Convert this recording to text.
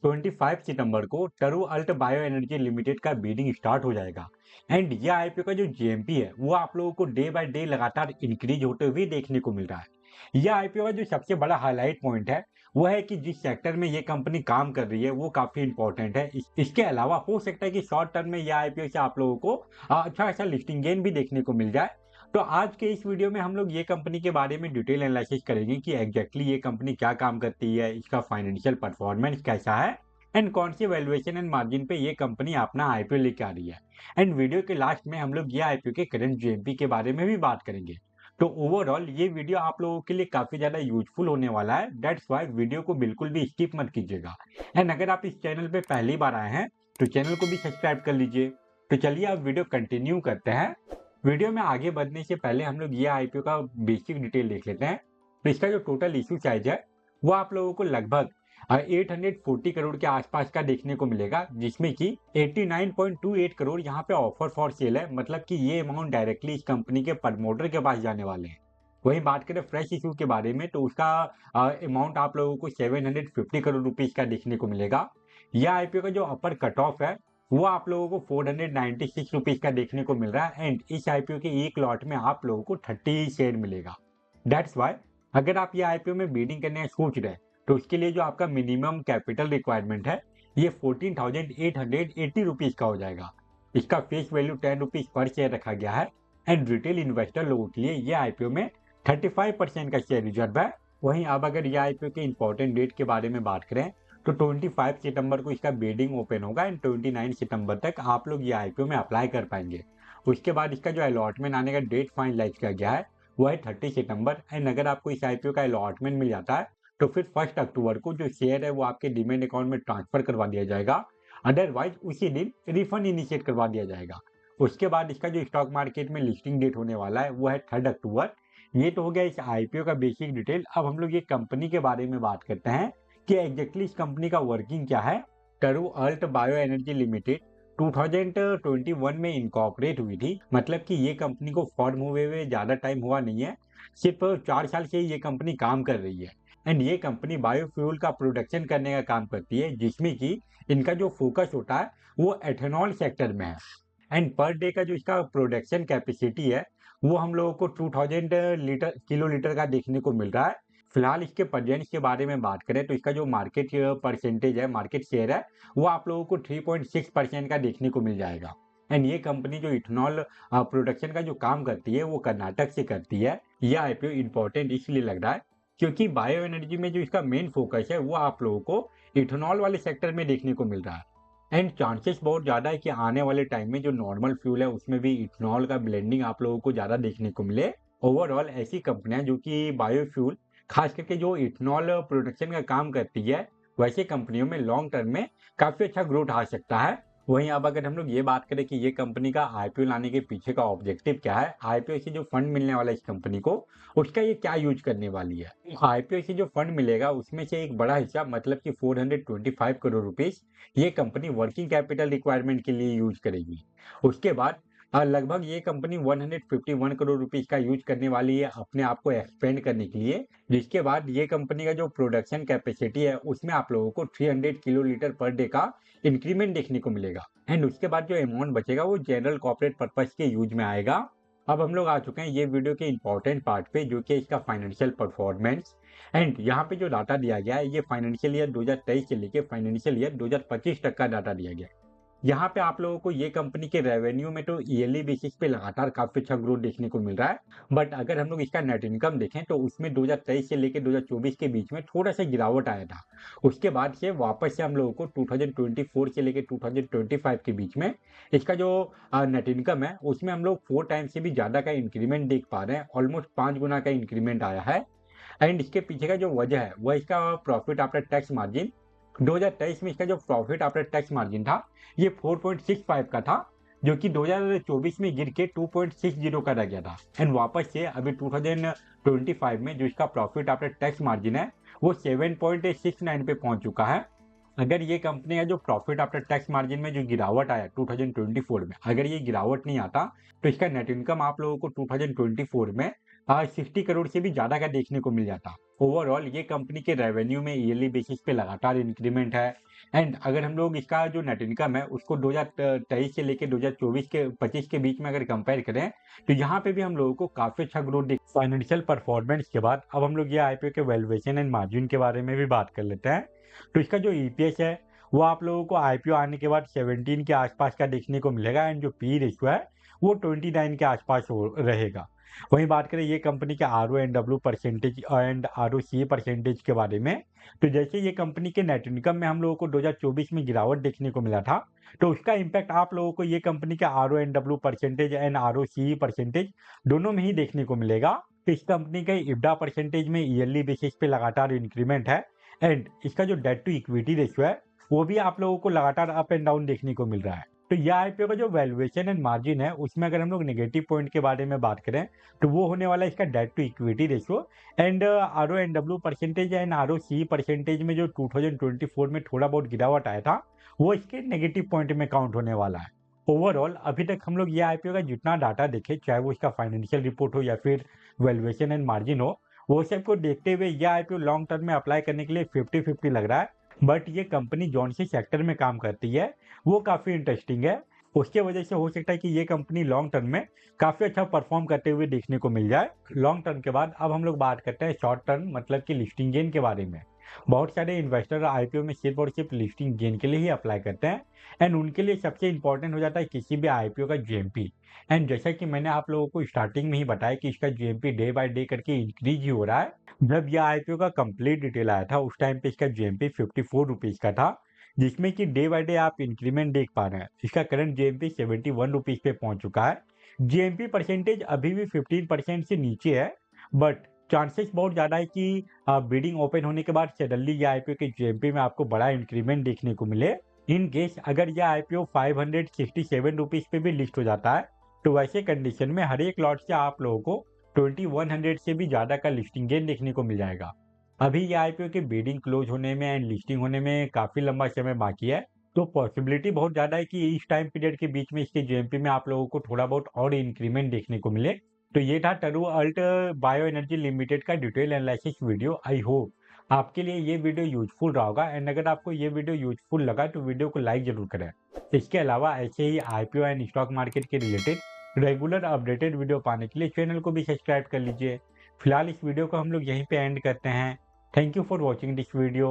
25 सितंबर को Taru alt bio energy limited का bidding start हो जाएगा। एंड ये आईपीओ का जो जीएमपी है वो आप लोगों को डे बाय डे लगातार इंक्रीज होते हुए देखने को मिल रहा है। यह आईपीओ का जो सबसे बड़ा हाईलाइट पॉइंट है वो है कि जिस सेक्टर में ये कंपनी काम कर रही है वो काफी इंपॉर्टेंट है। इसके अलावा हो सकता है कि शॉर्ट टर्म में यह आईपीओ से आप लोगों को अच्छा खासा लिस्टिंग गेन भी देखने को मिल जाए। तो आज के इस वीडियो में हम लोग ये कंपनी के बारे में डिटेल एनालिसिस करेंगे कि एग्जैक्टली ये कंपनी क्या काम करती है, इसका फाइनेंशियल परफॉर्मेंस कैसा है एंड कौन सी वैल्यूएशन एंड मार्जिन पे ये कंपनी अपना आईपीओ लेके आ रही है। एंड वीडियो के लास्ट में हम लोग ये आईपीओ के करंट जीएमपी के बारे में भी बात करेंगे। तो ओवरऑल ये वीडियो आप लोगों के लिए काफी ज्यादा यूजफुल होने वाला है। दैट्स वाई वीडियो को बिल्कुल भी स्किप मत कीजिएगा। एंड अगर आप इस चैनल पे पहली बार आए हैं तो चैनल को भी सब्सक्राइब कर लीजिए। तो चलिए अब वीडियो कंटिन्यू करते हैं। वीडियो में आगे बढ़ने से पहले हम लोग ये आईपीओ का बेसिक डिटेल देख लेते हैं। तो इसका जो टोटल इशू साइज है वो आप लोगों को लगभग 840 करोड़ के आसपास का देखने को मिलेगा, जिसमें कि 89.28 करोड़ यहाँ पे ऑफर फॉर सेल है। मतलब कि ये अमाउंट डायरेक्टली इस कंपनी के प्रमोटर के पास जाने वाले हैं। वहीं बात करें फ्रेश इशू के बारे में तो उसका अमाउंट आप लोगों को 750 करोड़ रुपीज का देखने को मिलेगा। यह आईपीओ का जो अपर कट ऑफ है वो आप लोगों को 496 रुपीज का देखने को मिल रहा है। एंड इस आईपीओ के एक लॉट में आप लोगों को 30 शेयर मिलेगा। दैट्स वाई अगर आप ये आईपीओ में बीडिंग करने का सोच रहे हैं तो उसके लिए जो आपका मिनिमम कैपिटल रिक्वायरमेंट है ये 14,880 रुपीज का हो जाएगा। इसका face value 10 rupees per share रखा गया है। एंड रिटेल इन्वेस्टर लोगों के लिए ये आईपीओ में 35% का शेयर रिजर्व है। वहीं अब अगर ये आईपीओ के इंपॉर्टेंट डेट के बारे में बात करें तो 25 सितंबर को इसका बिडिंग ओपन होगा एंड 29 सितंबर तक आप लोग ये आईपीओ में अप्लाई कर पाएंगे। उसके बाद इसका जो अलॉटमेंट आने का डेट फाइनलाइज किया गया है वो है 30 सितंबर। एंड अगर आपको इस आईपीओ का अलॉटमेंट मिल जाता है तो फिर 1 अक्टूबर को जो शेयर है वो आपके डीमैट अकाउंट में ट्रांसफर करवा दिया जाएगा। अदरवाइज उसी दिन रिफंड इनिशिएट करवा दिया जाएगा। उसके बाद इसका जो स्टॉक मार्केट में लिस्टिंग डेट होने वाला है वो है 3 अक्टूबर। ये तो हो गया इस आईपीओ का बेसिक डिटेल। अब हम लोग ये कंपनी के बारे में बात करते हैं कि एग्जैक्टली इस कंपनी का वर्किंग क्या है। Taru alt bio energy limited 2021 में इनकॉर्पोरेट हुई थी। मतलब कि ये कंपनी को फॉर्म हुए ज्यादा टाइम हुआ नहीं है, सिर्फ 4 साल से ये कंपनी काम कर रही है। एंड ये कंपनी बायोफ्यूल का प्रोडक्शन करने का काम करती है, जिसमें कि इनका जो फोकस होता है वो एथेनॉल सेक्टर में है। एंड पर डे का जो इसका प्रोडक्शन कैपेसिटी है वो हम लोगों को 2000 किलो लीटर का देखने को मिल रहा है। फिलहाल इसके प्रेजेंस के बारे में बात करें तो इसका जो मार्केट परसेंटेज है, मार्केट शेयर है, वो आप लोगों को 3.6% का देखने को मिल जाएगा। एंड ये कंपनी जो इथेनॉल प्रोडक्शन का जो काम करती है वो कर्नाटक से करती है। यह आईपीओ इंपॉर्टेंट इसलिए लग रहा है क्योंकि बायो एनर्जी में जो इसका मेन फोकस है वो आप लोगों को इथेनॉल वाले सेक्टर में देखने को मिल रहा है। एंड चांसेस बहुत ज़्यादा है कि आने वाले टाइम में जो नॉर्मल फ्यूल है उसमें भी इथेनॉल का ब्लेंडिंग आप लोगों को ज़्यादा देखने को मिले। ओवरऑल ऐसी कंपनियां जो कि बायोफ्यूल खास करके जो इथेनॉल प्रोडक्शन का काम करती है वैसे कंपनियों में लॉन्ग टर्म में काफ़ी अच्छा ग्रोथ आ सकता है। वहीं अब अगर हम लोग ये बात करें कि ये कंपनी का आईपीओ लाने के पीछे का ऑब्जेक्टिव क्या है, आईपीओ से जो फंड मिलने वाला है इस कंपनी को उसका ये क्या यूज करने वाली है। आईपीओ से जो फंड मिलेगा उसमें से एक बड़ा हिस्सा मतलब कि 425 करोड़ रुपीस ये कंपनी वर्किंग कैपिटल रिक्वायरमेंट के लिए यूज करेगी। उसके बाद लगभग ये कंपनी 151 करोड़ रुपीस का यूज करने वाली है अपने आप को एक्सपेंड करने के लिए, जिसके बाद ये कंपनी का जो प्रोडक्शन कैपेसिटी है उसमें आप लोगों को 300 किलो लीटर पर डे का इंक्रीमेंट देखने को मिलेगा। एंड उसके बाद जो अमाउंट बचेगा वो जनरल कॉर्पोरेट पर्पस के यूज में आएगा। अब हम लोग आ चुके हैं ये वीडियो के इंपॉर्टेंट पार्ट पे जो कि इसका फाइनेंशियल परफॉर्मेंस। एंड यहाँ पे जो डाटा दिया गया है ये फाइनेंशियल ईयर 2023 से लेके फाइनेंशियल ईयर 2025 तक का डाटा दिया गया है। यहाँ पे आप लोगों को ये कंपनी के रेवेन्यू में तो ईयरली बेसिस पे लगातार काफी अच्छा ग्रोथ देखने को मिल रहा है। बट अगर हम लोग इसका नेट इनकम देखें तो उसमें 2023 से लेकर 2024 के बीच में थोड़ा सा गिरावट आया था। उसके बाद से वापस से हम लोगों को 2024 से लेकर 2025 के बीच में इसका जो नेट इनकम है उसमें हम लोग 4 टाइम से भी ज्यादा का इंक्रीमेंट देख पा रहे हैं। ऑलमोस्ट 5 गुना का इंक्रीमेंट आया है। एंड इसके पीछे का जो वजह है वह इसका प्रॉफिट आफ्टर टैक्स मार्जिन। 2023 में इसका जो प्रॉफिट आफ्टर टैक्स मार्जिन था ये 4.65 का था, जो कि 2024 में गिर के 2.60 का रह गया था। एंड वापस से अभी 2025 में जो इसका प्रॉफिट आफ्टर टैक्स मार्जिन है वो 7.69 पे पहुंच चुका है। अगर ये कंपनी का जो प्रॉफिट आफ्टर टैक्स मार्जिन में जो गिरावट आया 2024 में, अगर ये गिरावट नहीं आता तो इसका नेट इनकम आप लोगों को 2024 में 60 करोड़ से भी ज्यादा का देखने को मिल जाता। ओवरऑल ये कंपनी के रेवेन्यू में ईयरली बेसिस पे लगातार इंक्रीमेंट है। एंड अगर हम लोग इसका जो नेट इनकम है उसको 2023 से लेके 2024 के 25 के बीच में अगर कंपेयर करें, तो यहाँ पे भी हम लोगों को काफी अच्छा ग्रोथ दिख। फाइनेंशियल परफॉर्मेंस के बाद अब हम लोग ये आईपीओ के वैल्यूएशन एंड मार्जिन के बारे में भी बात कर लेते हैं। तो इसका जो ईपीएस है वो आप लोगों को आईपीओ आने के बाद 17 के आसपास का देखने को मिलेगा, एंड जो पी रेशियो है वो 29 के आसपास रहेगा। वहीं बात करें ये कंपनी के R O and W percentage and R O C percentage के बारे में, तो जैसे ये कंपनी के नेट इनकम में हम लोगों को 2024 में गिरावट देखने को मिला था, तो उसका इम्पैक्ट आप लोगों को ये कंपनी के R O and W percentage and R O C percentage दोनों में ही देखने को मिलेगा। तो इस कंपनी के इब्डा परसेंटेज में ईयरली बेसिस पे लगातार इंक्रीमेंट है, एंड इसका जो डेट टू इक्विटी रेशियो है वो भी आप लोगों को लगातार अप एंड डाउन देखने को मिल रहा है। तो यह आईपीओ का जो वैल्यूएशन एंड मार्जिन है उसमें अगर हम लोग नेगेटिव पॉइंट के बारे में बात करें, तो वो होने वाला है इसका debt to equity ratio, and R O N W percentage and R O C percentage में जो 2024 में थोड़ा बहुत गिरावट आया था वो इसके नेगेटिव पॉइंट में काउंट होने वाला है। ओवरऑल अभी तक हम लोग ये आईपीओ का जितना डाटा देखे, चाहे वो इसका फाइनेंशियल रिपोर्ट हो या फिर वैल्यूएशन एंड मार्जिन हो, वो सबको देखते हुए यह आईपीओ लॉन्ग टर्म में अप्लाई करने के लिए 50-50 लग रहा है। बट ये कंपनी जौन सी सेक्टर में काम करती है वो काफ़ी इंटरेस्टिंग है। उसके वजह से हो सकता है कि ये कंपनी लॉन्ग टर्म में काफ़ी अच्छा परफॉर्म करते हुए देखने को मिल जाए। लॉन्ग टर्म के बाद अब हम लोग बात करते हैं शॉर्ट टर्म मतलब कि लिस्टिंग गेन के बारे में। बहुत सारे इन्वेस्टर आईपीओ में सिर्फ और सिर्फ लिस्टिंग गेन के लिए ही अप्लाई करते हैं, एंड उनके लिए सबसे इंपॉर्टेंट हो जाता है किसी भी आईपीओ का जीएमपी। एंड जैसा कि मैंने आप लोगों को स्टार्टिंग में ही बताया कि इसका जीएमपी डे बाय डे करके इंक्रीज ही हो रहा है। जब यह आईपीओ का कंप्लीट डिटेल आया था उस टाइम पे इसका जीएमपी 54 रुपीज का था, जिसमें कि डे बाय डे आप इंक्रीमेंट देख पा रहे हैं। इसका करंट जीएमपी 71 रुपीज पे पहुंच चुका है। जीएमपी परसेंटेज अभी भी 15% से नीचे है, बट चांसेस बहुत ज़्यादा है कि बिडिंग ओपन होने के बाद सडनली ये आईपीओ के जीएमपी में आपको बड़ा इंक्रीमेंट देखने को मिले। इन केस अगर यह आईपीओ 567 रुपीज पे भी लिस्ट हो जाता है, तो वैसे कंडीशन में हर एक लॉट से आप लोगों को 2100 से भी ज़्यादा का लिस्टिंग गेन देखने को मिल जाएगा। अभी ये आईपीओ के बिडिंग क्लोज होने में एंड लिस्टिंग होने में काफ़ी लंबा समय बाकी है, तो पॉसिबिलिटी बहुत ज़्यादा है कि इस टाइम पीरियड के बीच में इसके जीएमपी में आप लोगों को थोड़ा बहुत और इंक्रीमेंट देखने को मिले। तो ये था Taru alt bio energy limited का detail analysis video. I hope आपके लिए ये वीडियो यूजफुल रहा होगा, एंड अगर आपको ये वीडियो यूजफुल लगा तो वीडियो को लाइक जरूर करें। इसके अलावा ऐसे ही आईपीओ एंड स्टॉक मार्केट के रिलेटेड रेगुलर अपडेटेड वीडियो पाने के लिए चैनल को भी सब्सक्राइब कर लीजिए। फिलहाल इस वीडियो को हम लोग यहीं पे एंड करते हैं। Thank you for watching this video.